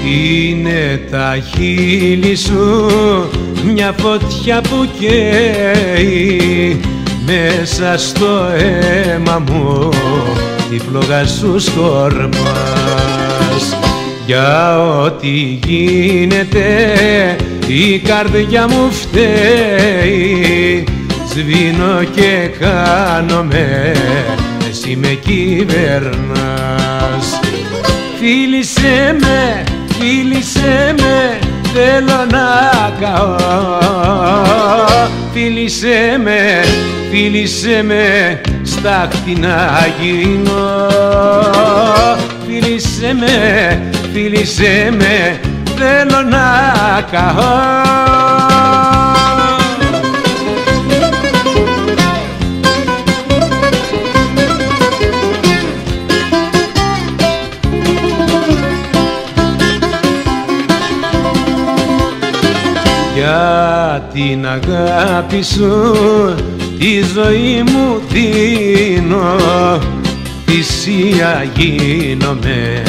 Είναι τα χείλη σου μια φωτιά που καίει, μέσα στο αίμα μου τη φλόγα σου σκορπάς. Για ό,τι γίνεται η καρδιά μου φταίει, σβήνω και χάνομαι, εσύ με κυβερνάς. Φίλησέ με, φίλησέ με, θέλω να καώ. Φίλησέ με, φίλησέ με, στάχτη να γίνω. Φίλησέ με, φίλησέ με, θέλω να καώ. Για την αγάπη σου τη ζωή μου δίνω, θυσία γίνομαι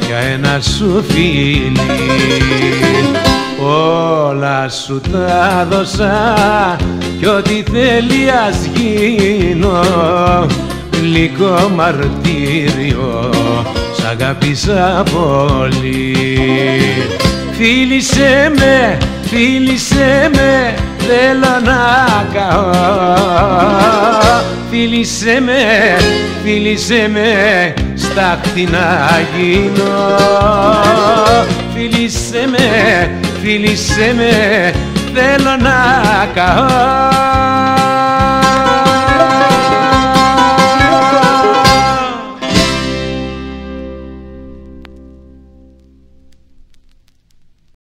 για ένα σου φίλι. Όλα σου τα δώσα κι ό,τι θέλει ας γίνω, γλυκό μαρτύριο σ' αγάπησα πολύ. Φίλησέ με, φίλησέ με, θέλω να καώ. Φίλησέ με, φίλησέ με, στάχτη να γίνω. Φίλησέ με, φίλησέ με, θέλω να καώ.